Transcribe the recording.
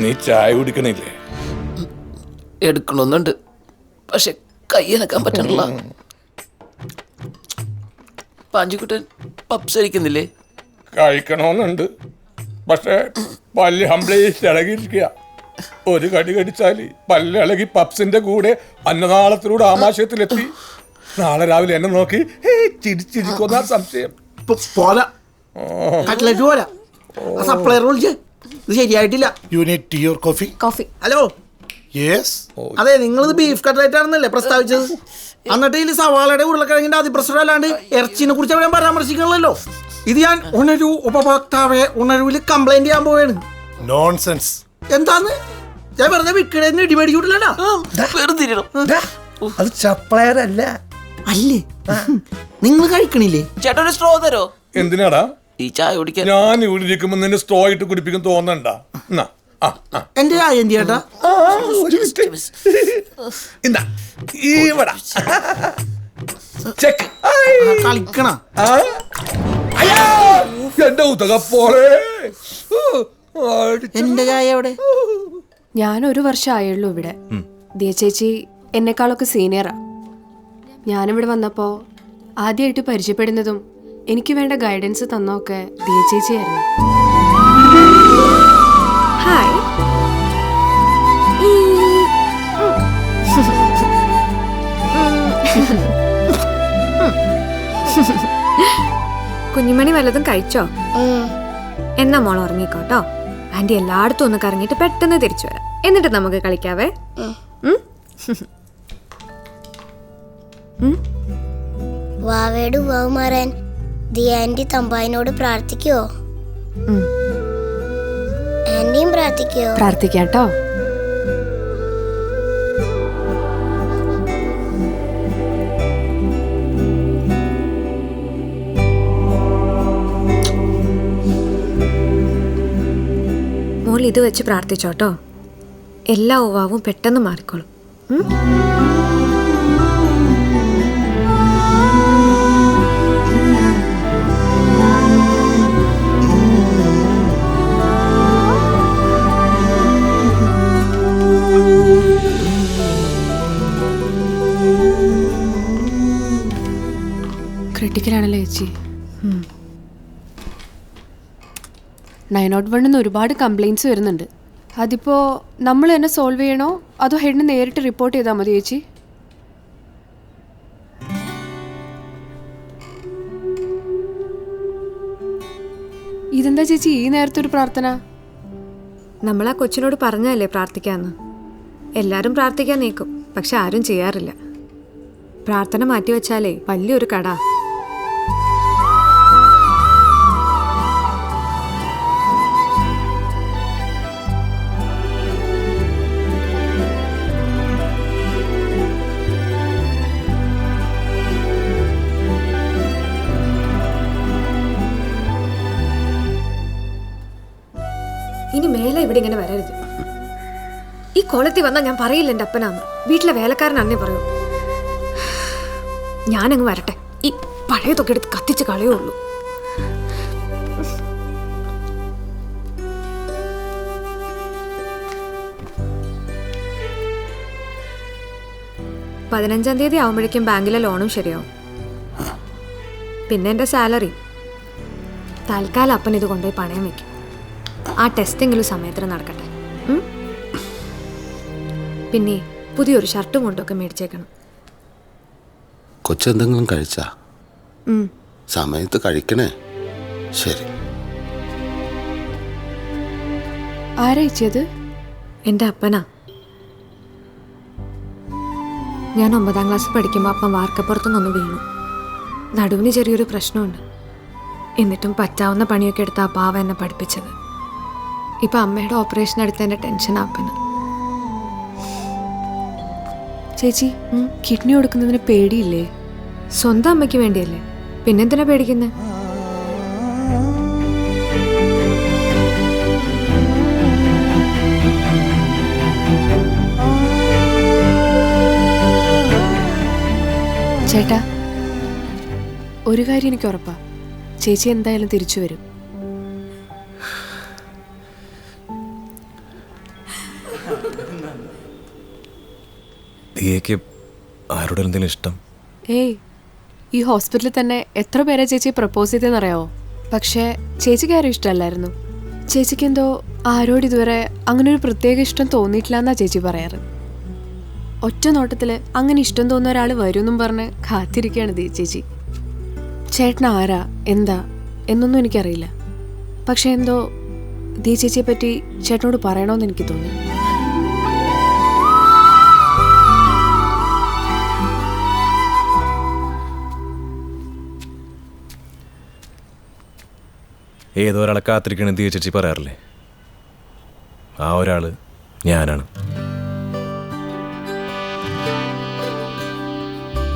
നീ ചായ കുടിക്കണില്ലേ? എടുക്കണമെന്നുണ്ട്, പക്ഷെ കൈയനക്കാൻ പറ്റണില്ല. പാഞ്ചിക്കുട്ടൻ പപ്സ് കഴിക്കുന്നില്ലേ? കഴിക്കണമെന്നുണ്ട്, പക്ഷെ പല്ല് കംപ്ലീറ്റ് ഇളകിയിരിക്കുക. ഒരു കടി കടിച്ചാല് പല്ല് ഇളകി പപ്സിന്റെ കൂടെ അന്നനാളത്തിലൂടെ ആമാശയത്തിലെത്തി നാളെ രാവിലെ എന്നെ നോക്കി ചിരിച്ചിരിക്കുന്ന സംശയം. ശരിയായിട്ടില്ല. ഹലോ, അതെ, നിങ്ങളിത് ബീഫ് കട്ട്ലൈറ്റ് ആണെന്നല്ലേ പ്രസ്താവിച്ചത്? എന്നിട്ട് ഇതിൽ സവാളയുടെ ഉരുളക്കിഴങ്ങിന്റെ അതിപ്രസരം അല്ലാണ്ട് ഇറച്ചിനെ കുറിച്ച് അവിടെ പരാമർശിക്കണല്ലോ. ഇത് ഞാൻ ഉണരു ഉപഭോക്താവെ ഉണരുവിൽ കംപ്ലൈന്റ് ചെയ്യാൻ പോവാണ്. നോൺസെൻസ്. എന്താന്ന് ഞാൻ വെറുതെ വിൽക്കണേന്ന് ഇടിമേടിക്കൂട്ടില്ലടാ. അത് ചപ്ലയറല്ല അല്ലേ? നിങ്ങൾ കഴിക്കണില്ലേ? ചേട്ടാ ഒരു സ്ട്രോ തരോ? എന്തിനാടാ ഈ ചായ കുടിക്കാൻ? ഞാൻ ഇവിടെ ഇരിക്കുമ്പോ നിന്നെ സ്ട്രോ ഇട്ട് കുടിപ്പിക്കാൻ തോന്നണ്ട. എന്റെ ചായ എന്ത് ചേട്ടാ? കളിക്കണ എന്റെ ഉതകപ്പോലെ എന്റെ ചായ എവിടെ? ഞാൻ 1 വർഷം ആയുള്ളൂ ഇവിടെ. ദിയ ചേച്ചി എന്നെക്കാളൊക്കെ സീനിയറാ. ഞാനിവിടെ വന്നപ്പോ ആദ്യമായിട്ട് പരിചയപ്പെടുന്നതും എനിക്ക് വേണ്ട ഗൈഡൻസ് തന്നൊക്കെ ദിയ ചേച്ചിയായിരുന്നു. ഹായ്. കുഞ്ഞുമണി വല്ലതും കഴിച്ചോ? എന്നാ മോൾ ഉറങ്ങിക്കോട്ടോ. ആന്റി എല്ലായിടത്തും ഒന്ന് കറങ്ങിയിട്ട് പെട്ടെന്ന് തിരിച്ചു വരാം, എന്നിട്ട് നമുക്ക് കളിക്കാവേ. വാവയുടെ ഉവാവ് മാറാൻ ആന്റി തമ്പായിനോട് പ്രാർത്ഥിക്കുവോ? ആന്റിയും പ്രാർത്ഥിക്കുവോ? പ്രാർത്ഥിക്കാട്ടോ. മോൾ ഇത് വെച്ച് പ്രാർത്ഥിച്ചോട്ടോ, എല്ലാ ഉവാവും പെട്ടെന്ന് മാറിക്കോളും. ക്രിട്ടിക്കലാണല്ലോ ചേച്ചി. 901 ഒരുപാട് കംപ്ലയിൻറ്റ്സ് വരുന്നുണ്ട്. അതിപ്പോ നമ്മൾ തന്നെ സോൾവ് ചെയ്യണോ അതോ ഹെഡിന് നേരിട്ട് റിപ്പോർട്ട് ചെയ്താൽ മതി ചേച്ചി? ഇതെന്താ ചേച്ചി ഈ നേരത്തെ ഒരു പ്രാർത്ഥന? നമ്മൾ ആ കൊച്ചിനോട് പറഞ്ഞല്ലേ പ്രാർത്ഥിക്കാന്ന്. എല്ലാവരും പ്രാർത്ഥിക്കാൻ നീക്കും, പക്ഷെ ആരും ചെയ്യാറില്ല. പ്രാർത്ഥന മാറ്റിവെച്ചാലേ വലിയൊരു കട. ഇനി മേലെ ഇവിടെ ഇങ്ങനെ വരരുത്. ഈ കോളത്തിൽ വന്നാൽ ഞാൻ പറയില്ല എൻ്റെ അപ്പനാന്ന്. വീട്ടിലെ വേലക്കാരനാന്നേ പറയൂ. ഞാനങ്ങ് വരട്ടെ, ഈ പഴയതൊക്കെ എടുത്ത് കത്തിച്ച് കളയുള്ളൂ. പതിനഞ്ചാം തീയതി ആവുമ്പോഴേക്കും ബാങ്കിലെ ലോണും ശരിയാവും. പിന്നെ എൻ്റെ സാലറി. തൽക്കാലം അപ്പൻ ഇത് കൊണ്ടുപോയി പണയം വയ്ക്കും. ആ ടെസ്റ്റെങ്കിലും സമയത്തിന് നടക്കട്ടെ. പിന്നെ പുതിയൊരു ഷർട്ടും കൊണ്ടൊക്കെ മേടിച്ചേക്കണം. കൊച്ചെന്തെങ്കിലും കഴിച്ചാ? സമയത്ത് കഴിക്കണേ. ശരി. ആരയച്ചത്? എൻ്റെ അപ്പനാ. ഞാൻ 9ാം ക്ലാസ് പഠിക്കുമ്പോൾ അപ്പം വാർക്കപ്പുറത്തുനിന്നൊന്ന് വീണു. നടുവിന് ചെറിയൊരു പ്രശ്നമുണ്ട്. എന്നിട്ടും പറ്റാവുന്ന പണിയൊക്കെ എടുത്ത് ആ പാവ എന്നെ പഠിപ്പിച്ചത്. ഇപ്പം അമ്മയുടെ ഓപ്പറേഷൻ എടുത്തതിൻ്റെ ടെൻഷൻ അപ്പന്. ചേച്ചി, കിഡ്നി കൊടുക്കുന്നതിന് പേടിയില്ലേ? സ്വന്തം അമ്മയ്ക്ക് വേണ്ടിയല്ലേ, പിന്നെന്തിനാ പേടിക്കുന്നത്? ചേട്ടാ, ഒരു കാര്യം എനിക്ക് ഉറപ്പാ, ചേച്ചി എന്തായാലും തിരിച്ചു വരും. ദിയയ്ക്ക് ആരോട് എന്തെങ്കിലും ഇഷ്ടം? ഏയ്, ഈ ഹോസ്പിറ്റലിൽ തന്നെ എത്ര പേരെ ചേച്ചി പ്രപ്പോസ് ചെയ്തെന്നറിയാവോ? പക്ഷേ ചേച്ചിക്ക് ആരും ഇഷ്ടമല്ലായിരുന്നു. ചേച്ചിക്ക് എന്തോ ആരോട് ഇതുവരെ അങ്ങനെ ഒരു പ്രത്യേക ഇഷ്ടം തോന്നിയിട്ടില്ല എന്നാ ചേച്ചി പറയാറ്. ഒറ്റ നോട്ടത്തിൽ അങ്ങനെ ഇഷ്ടം തോന്നുന്ന ഒരാൾ വരുമെന്നും പറഞ്ഞ് കാത്തിരിക്കുകയാണ് ദീ ചേച്ചി. ചേട്ടൻ ആരാ എന്താ എന്നൊന്നും എനിക്കറിയില്ല. പക്ഷെ എന്തോ ദീ ചേച്ചിയെ പറ്റി ചേട്ടനോട് പറയണമെന്ന് എനിക്ക് തോന്നി. ഏതോ ഒരാളെ കാത്തിരിക്കണമെന്ന് ദിയ ചേച്ചി പറയാറില്ലേ? ആ ഒരാൾ ഞാനാണ്.